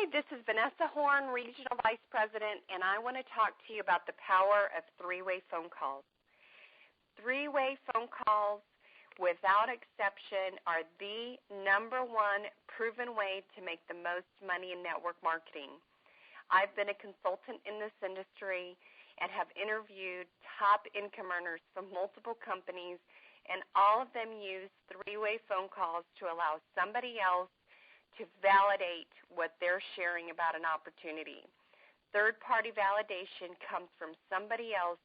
Hi, this is Vanessa Horn, Regional Vice President, and I want to talk to you about the power of three-way phone calls. Three-way phone calls, without exception, are the number one proven way to make the most money in network marketing. I've been a consultant in this industry and have interviewed top income earners from multiple companies, and all of them use three-way phone calls to allow somebody else to validate what they're sharing about an opportunity. Third-party validation comes from somebody else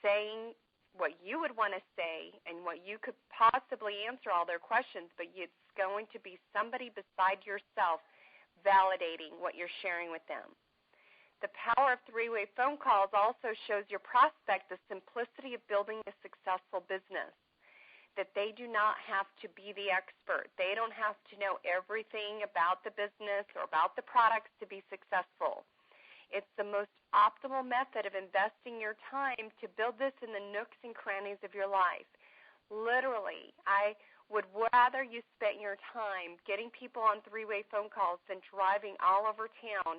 saying what you would want to say and what you could possibly answer all their questions, but it's going to be somebody beside yourself validating what you're sharing with them. The power of three-way phone calls also shows your prospect the simplicity of building a successful business, that they do not have to be the expert. They don't have to know everything about the business or about the products to be successful. It's the most optimal method of investing your time to build this in the nooks and crannies of your life. Literally, I would rather you spend your time getting people on three-way phone calls than driving all over town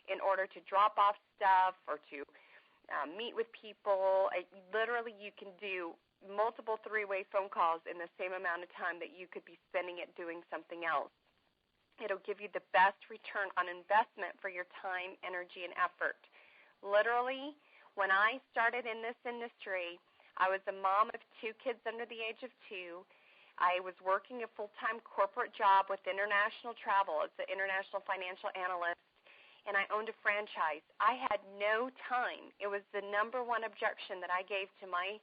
in order to drop off stuff or to meet with people. Literally, you can do multiple three-way phone calls in the same amount of time that you could be spending it doing something else. It'll give you the best return on investment for your time, energy, and effort. Literally, when I started in this industry, I was a mom of 2 kids under the age of 2. I was working a full-time corporate job with international travel as an international financial analyst, and I owned a franchise. I had no time. It was the number one objection that I gave to my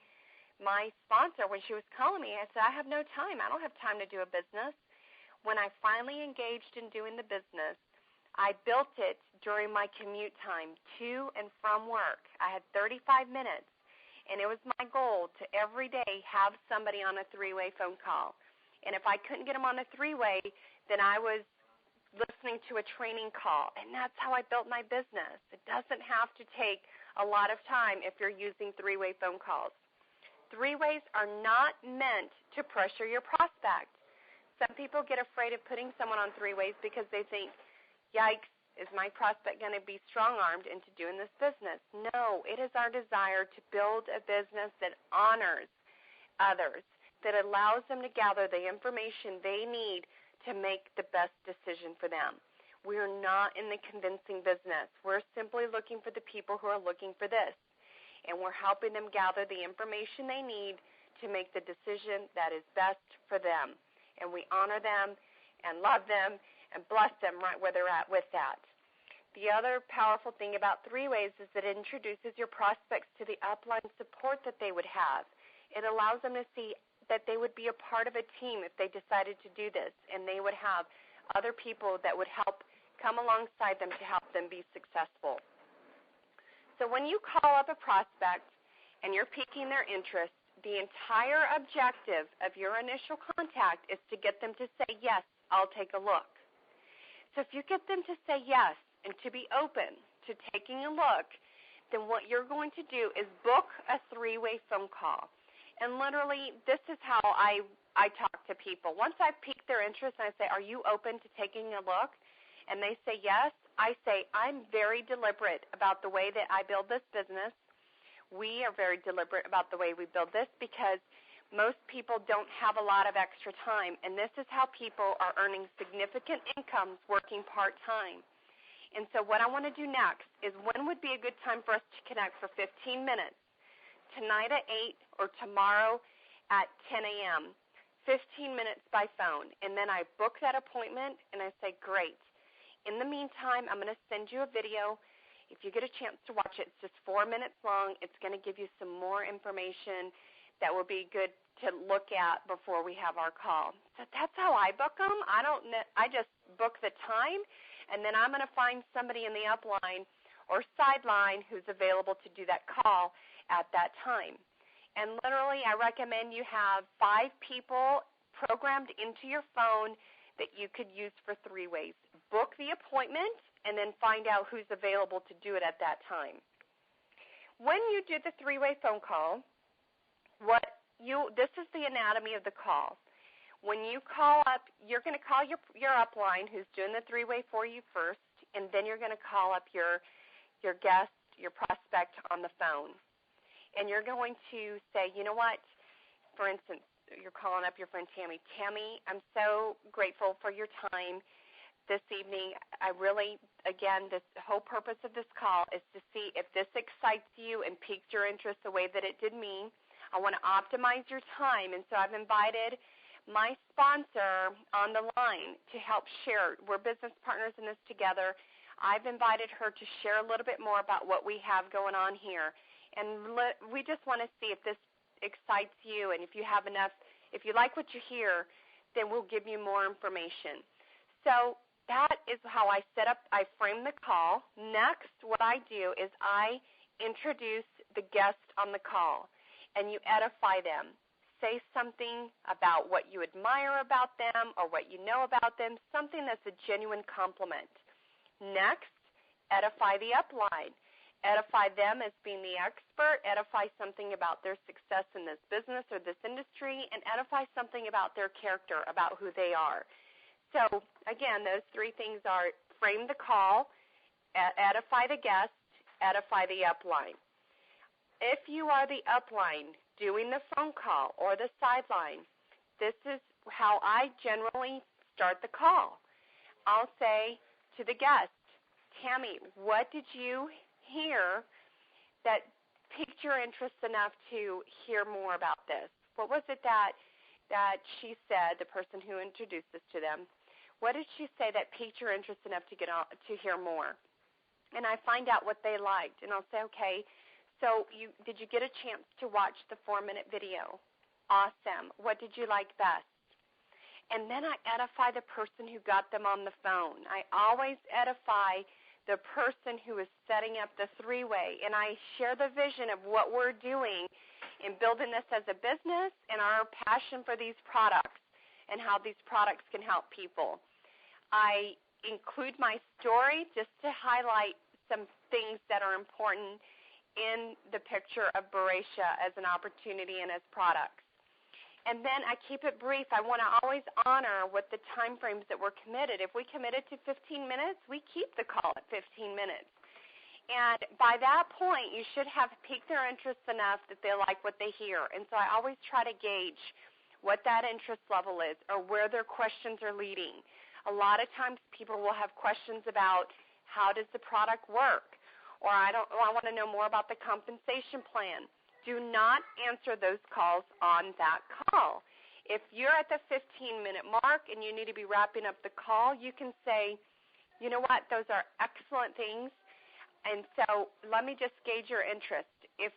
sponsor when she was calling me. I said, I have no time. I don't have time to do a business. When I finally engaged in doing the business, I built it during my commute time to and from work. I had 35 minutes, and it was my goal to every day have somebody on a three-way phone call. And if I couldn't get them on a three-way, then I was listening to a training call, and that's how I built my business. It doesn't have to take a lot of time if you're using three-way phone calls. Three-ways are not meant to pressure your prospect. Some people get afraid of putting someone on three-ways because they think, yikes, is my prospect going to be strong-armed into doing this business? No, it is our desire to build a business that honors others, that allows them to gather the information they need to make the best decision for them. We are not in the convincing business. We're simply looking for the people who are looking for this, and we're helping them gather the information they need to make the decision that is best for them. And we honor them and love them and bless them right where they're at with that. The other powerful thing about three-ways is that it introduces your prospects to the upline support that they would have. It allows them to see that they would be a part of a team if they decided to do this, and they would have other people that would help come alongside them to help them be successful. So when you call up a prospect and you're piquing their interest, the entire objective of your initial contact is to get them to say, yes, I'll take a look. So if you get them to say yes and to be open to taking a look, then what you're going to do is book a three-way phone call. And literally, this is how I talk to people. Once I've piqued their interest and I say, are you open to taking a look? And they say yes, I say, I'm very deliberate about the way that I build this business. We are very deliberate about the way we build this because most people don't have a lot of extra time, and this is how people are earning significant incomes working part-time. And so what I want to do next is when would be a good time for us to connect for 15 minutes? Tonight at 8 or tomorrow at 10 a.m., 15 minutes by phone. And then I book that appointment, and I say, great. In the meantime, I'm going to send you a video. If you get a chance to watch it, it's just 4 minutes long. It's going to give you some more information that will be good to look at before we have our call. So that's how I book them. I just book the time, and then I'm going to find somebody in the upline or sideline who's available to do that call at that time. And literally, I recommend you have 5 people programmed into your phone that you could use for three-ways. Book the appointment and then find out who's available to do it at that time. When you do the three-way phone call, this is the anatomy of the call. When you call up, you're going to call your upline who's doing the three-way for you first. and then you're going to call up your guest, your prospect on the phone. And you're going to say, you know what, for instance, you're calling up your friend Tammy. Tammy, I'm so grateful for your time this evening. I really, again, the whole purpose of this call is to see if this excites you and piques your interest the way that it did me. I want to optimize your time, and so I've invited my sponsor on the line to help share. We're business partners in this together. I've invited her to share a little bit more about what we have going on here. And we just want to see if this excites you, and if you have enough, if you like what you hear, then we'll give you more information. So that is how I set up, I frame the call. Next, what I do is I introduce the guest on the call, and you edify them. Say something about what you admire about them or what you know about them, something that's a genuine compliment. Next, edify the upline. Edify them as being the expert, edify something about their success in this business or this industry, and edify something about their character, about who they are. So, again, those three things are frame the call, edify the guest, edify the upline. If you are the upline doing the phone call or the sideline, this is how I generally start the call. I'll say to the guest, Tammy, what did you hear that piqued your interest enough to hear more about this? What was it that she said, the person who introduced this to them? What did she say that piqued your interest enough to hear more? And I find out what they liked, and I'll say, okay, so did you get a chance to watch the 4-minute video? Awesome. What did you like best? And then I edify the person who got them on the phone. I always edify the person who is setting up the three-way, and I share the vision of what we're doing in building this as a business and our passion for these products and how these products can help people. I include my story just to highlight some things that are important in the picture of Boracia as an opportunity and as products. And then I keep it brief. I want to always honor what the time frames that we're committed. If we committed to 15 minutes, we keep the call at 15 minutes. And by that point, you should have piqued their interest enough that they like what they hear. And so I always try to gauge what that interest level is or where their questions are leading. A lot of times people will have questions about how does the product work, or I want to know more about the compensation plan. Do not answer those calls on that call. If you're at the 15-minute mark and you need to be wrapping up the call, you can say, you know what, those are excellent things, and so let me just gauge your interest. If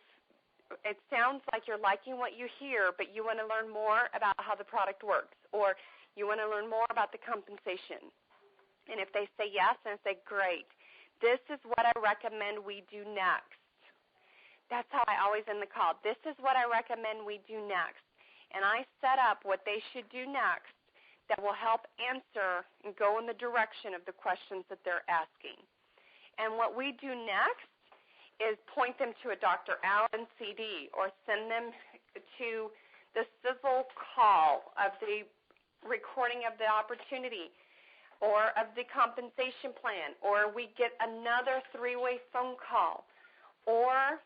it sounds like you're liking what you hear, but you want to learn more about how the product works, or you want to learn more about the compensation. And if they say yes, then I say, great. This is what I recommend we do next. That's how I always end the call. This is what I recommend we do next. And I set up what they should do next that will help answer and go in the direction of the questions that they're asking. And what we do next is point them to a Dr. Allen CD or send them to the sizzle call of the recording of the opportunity or of the compensation plan, or we get another 3-way phone call, or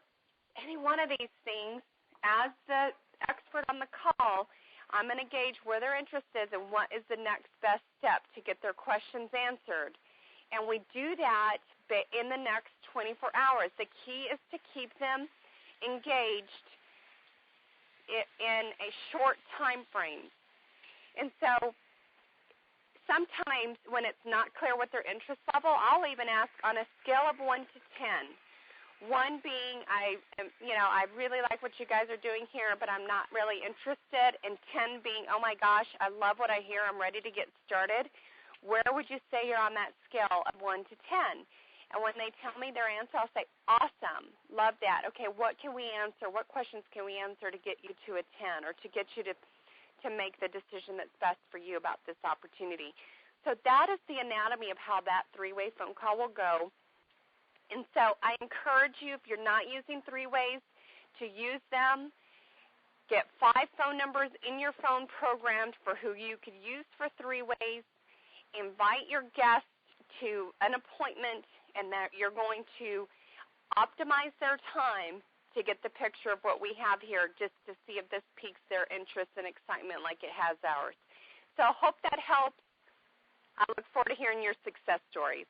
any one of these things. As the expert on the call, I'm going to gauge where their interest is and what is the next best step to get their questions answered. And we do that in the next 24 hours. The key is to keep them engaged in a short time frame. And so sometimes when it's not clear what their interest level, I'll even ask on a scale of 1 to 10. 1 being, I really like what you guys are doing here, but I'm not really interested. And 10 being, oh my gosh, I love what I hear. I'm ready to get started. Where would you say you're on that scale of 1 to 10? And when they tell me their answer, I'll say, awesome, love that. Okay, what can we answer? What questions can we answer to get you to a 10 or to get you to make the decision that's best for you about this opportunity? So that is the anatomy of how that 3-way phone call will go. And so I encourage you, if you're not using 3-ways, to use them. Get 5 phone numbers in your phone programmed for who you could use for 3-ways. Invite your guests to an appointment and that you're going to optimize their time to get the picture of what we have here just to see if this piques their interest and excitement like it has ours. So I hope that helps. I look forward to hearing your success stories.